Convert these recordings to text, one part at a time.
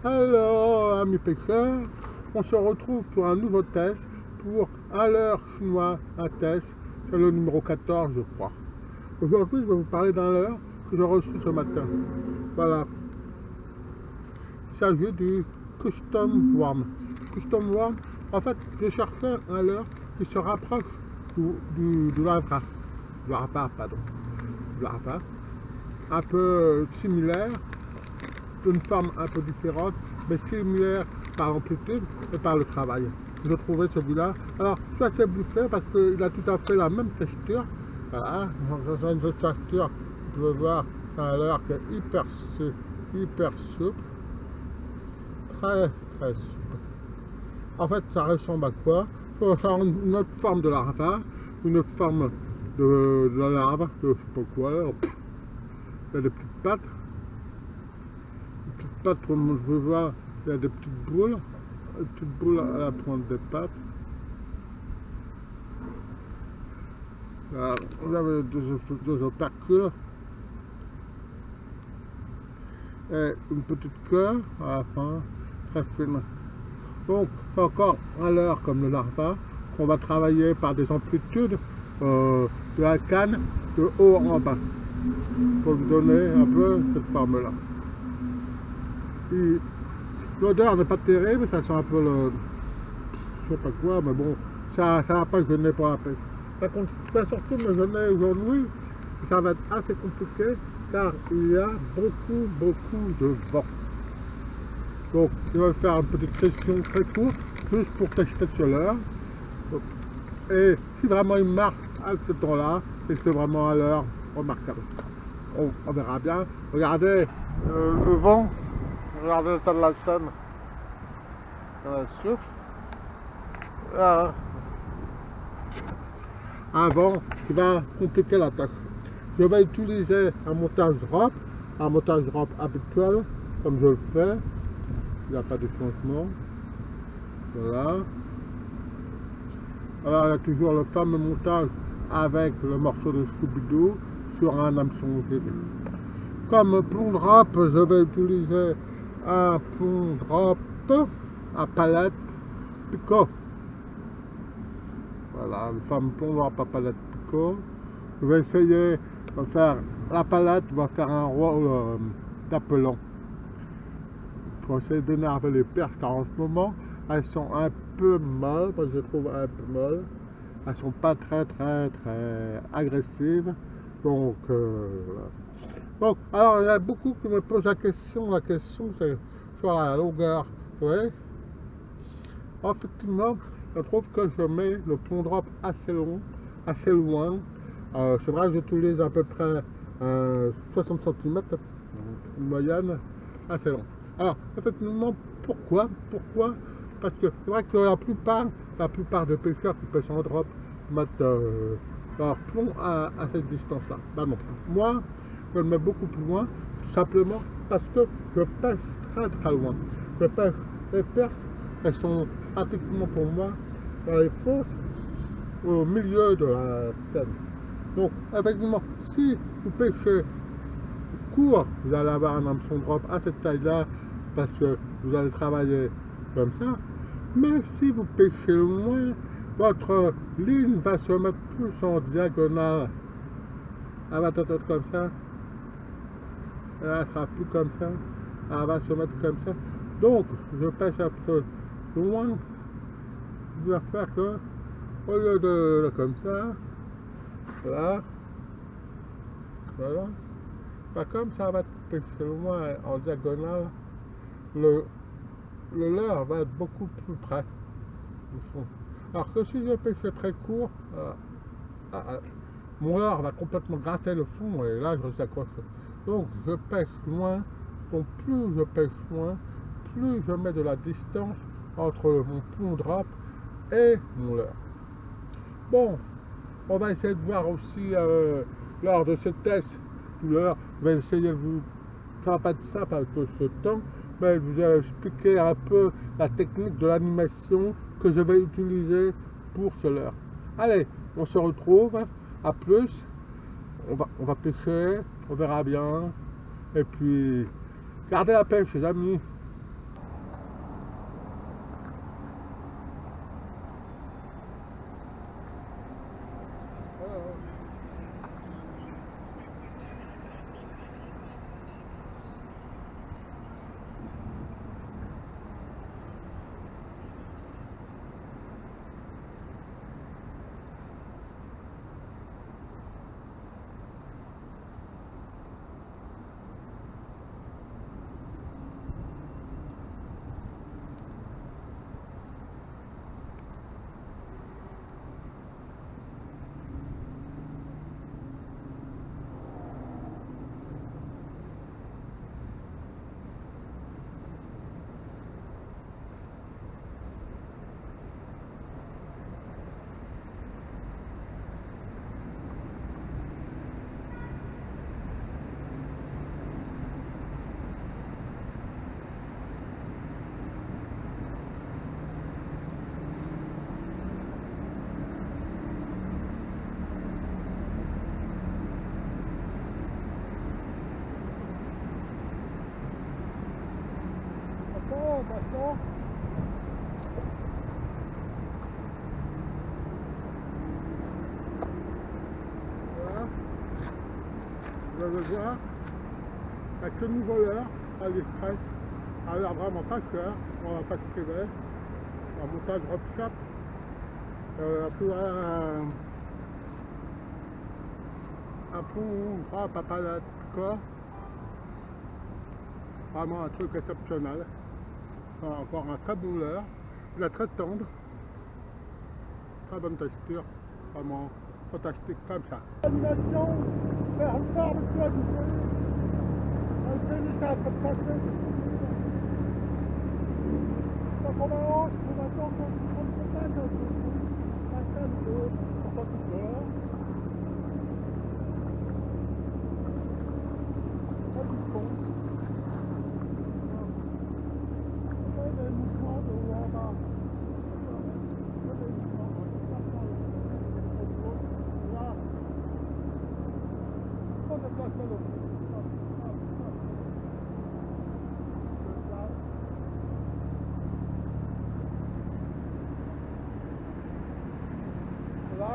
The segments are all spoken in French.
Hello amis pêcheurs, on se retrouve pour un nouveau test, pour un leurre chinois, un test, c'est le numéro 14 je crois. Aujourd'hui je vais vous parler d'un leurre que j'ai reçu ce matin. Voilà, il s'agit du Custom Worm. Custom Worm, en fait je cherchais un leurre qui se rapproche du Lavra, un peu similaire, une forme un peu différente, mais similaire par l'amplitude et par le travail. Je trouvais celui-là. Alors, je suis assez bluffé parce qu'il a tout à fait la même texture. Voilà, dans une texture, tu peux voir, c'est un leurre qui est hyper souple, très souple. En fait, ça ressemble à quoi? Ça ressemble à une autre forme de larva, une autre forme de la larve, je sais pas quoi. Il y a des petites pattes. Comme je vois, il y a des petites boules à la pointe des pattes. Là, vous avez deux opercules et une petite queue à la fin, très fine. Donc, c'est encore un leurre comme le larva qu'on va travailler par des amplitudes de la canne de haut en bas pour lui donner un peu cette forme-là. L'odeur n'est pas terrible, ça sent un peu le... je sais pas quoi, mais bon, ça va pas gêner pour la pêche. Par contre, ça surtout me gêner aujourd'hui, ça va être assez compliqué car il y a beaucoup de vent. Donc, je vais faire une petite session très courte, juste pour tester ce leurre. Et si vraiment il marche avec ce temps-là, c'est vraiment un leurre remarquable. On verra bien. Regardez le vent. Regardez l'état de la scène. Ça souffle. Voilà. Un vent qui va compliquer la tâche. Je vais utiliser un montage rope habituel, comme je le fais. Il n'y a pas de changement. Voilà. Alors il y a toujours le fameux montage avec le morceau de Scooby-Doo sur un hameçon gilet. Comme plomb drop, je vais utiliser un plomb drop à palette Pico. Voilà, le fameux plomb drop à palette Pico. Je vais essayer de faire la palette, va faire un rôle d'appelant. Il faut essayer d'énerver les perches car en ce moment elles sont un peu molles, parce que je trouve un peu molles. Elles sont pas très agressives. Donc voilà. Donc, alors il y a beaucoup qui me posent la question c'est sur la longueur. Vous voyez, effectivement, je trouve que je mets le plomb drop assez long, assez loin. C'est vrai que j'utilise à peu près 60 cm, une moyenne assez long. Alors, effectivement, pourquoi? Parce que c'est vrai que la plupart des pêcheurs qui pêchent en drop mettent leur plomb à cette distance-là. Ben non, moi, je le mets beaucoup plus loin, tout simplement parce que je pêche très loin. Je pêche les perches, elles sont pratiquement pour moi dans les fosses au milieu de la scène. Donc, effectivement, si vous pêchez court, vous allez avoir un hameçon drop à cette taille-là parce que vous allez travailler comme ça. Mais si vous pêchez loin, votre ligne va se mettre plus en diagonale. Elle va être comme ça. Elle sera plus comme ça. Elle va se mettre comme ça. Donc, je pêche un peu loin. Je vais faire que, au lieu de comme ça, voilà. Pas comme ça va pêcher loin en diagonale, le leurre va être beaucoup plus près du fond. Alors que si je pêche très court, mon leurre va complètement gratter le fond et là je s'accroche. Donc je pêche loin, donc plus je pêche loin, plus je mets de la distance entre mon plomb drop et mon leurre. Bon, on va essayer de voir aussi lors de ce test tout l'heure, je vais essayer de vous... Ça va pas être simple avec ce temps, mais je vous ai expliqué un peu la technique de l'animation que je vais utiliser pour ce leurre. Allez, on se retrouve, à plus, on va pêcher, on verra bien, et puis gardez la pêche les amis. D'accord. Voilà. Vous allez voir, avec le nouveau leurre, à l'Express, a l'air vraiment pas cher, on va pas se priver. Un montage Rock Shop. Un pont, pas palette, quoi. Vraiment un truc exceptionnel. Encore un très bon leurre. Il est très tendre. Très bonne texture. Vraiment fantastique comme ça. Animation vers le nord de Claude. On fait jusqu'à peu près. Donc on avance, on attend qu'on se passe un peu. On va tout faire. On du pont. On a des mouvements de haut en bas. Là. On déplace le Là.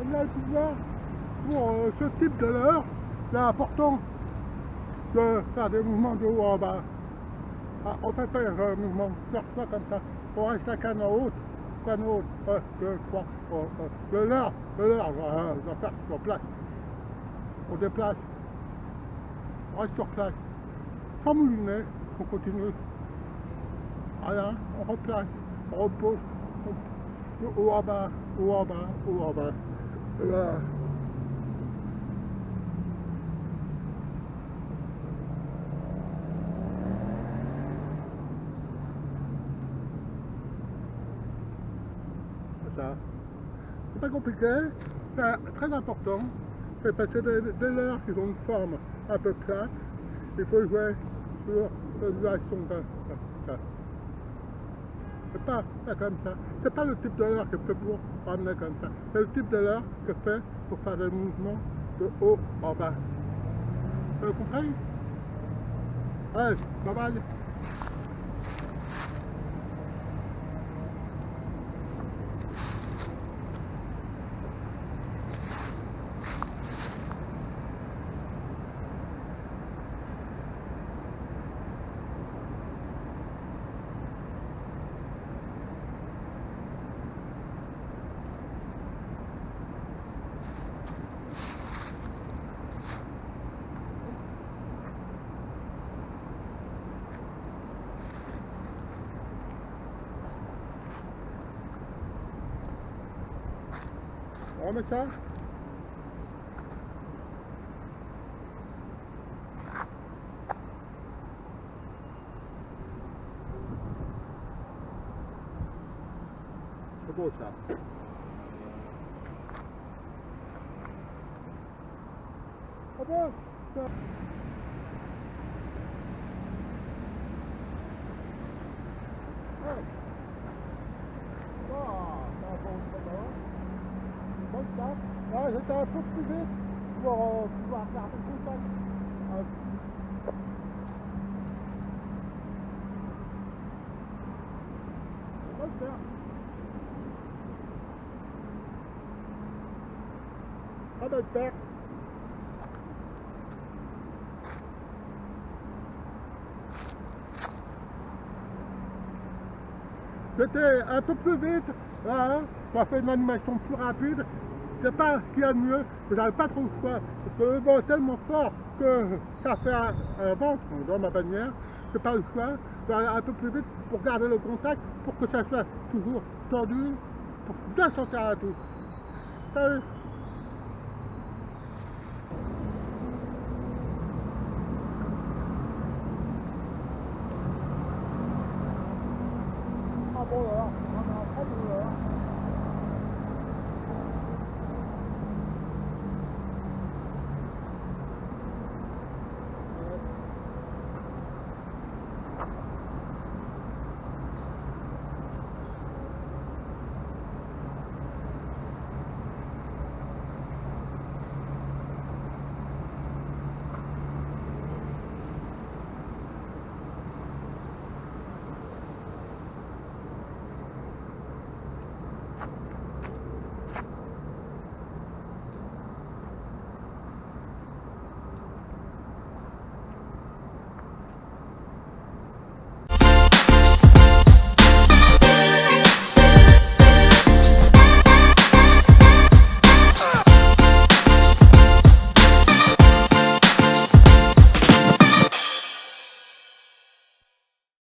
On a le pouvoir pour ce type de leurre, c'est important de faire des mouvements de haut en bas. Ah, on fait pas un mouvement faire ça comme ça. On reste la canne en haute, 1, 2, 3. Le leurre va faire sur place. On déplace, on reste sur place. Sans mouliner, on continue. Voilà, on replace, on repose, haut en bas, haut en bas, haut en bas. Là. C'est ça. C'est pas compliqué, c'est très important. C'est parce que des leurres qui ont une forme un peu plate, il faut jouer sur l'ondulation comme ça. C'est pas comme ça. C'est pas le type de leurre que fait pour ramener comme ça. C'est le type de leurre que fait pour faire des mouvements de haut en bas. Vous avez compris? Allez, bye bye. On remet ça. C'est beau ça. Ah bon ça. Ouais. Ça bonne tape. Là, j'étais un peu plus vite pour pouvoir regarder le contact. On va le faire. Pas de perte. J'étais un peu plus vite, là, hein, on a fait une animation plus rapide. c'est pas ce qu'il y a de mieux, mais j'avais pas trop le choix. Parce que le vent est tellement fort que ça fait un ventre dans ma bannière. J'ai pas le choix, je dois aller un peu plus vite pour garder le contact, pour que ça soit toujours tendu, pour bien sortir à tout. Salut. Ah bon, alors.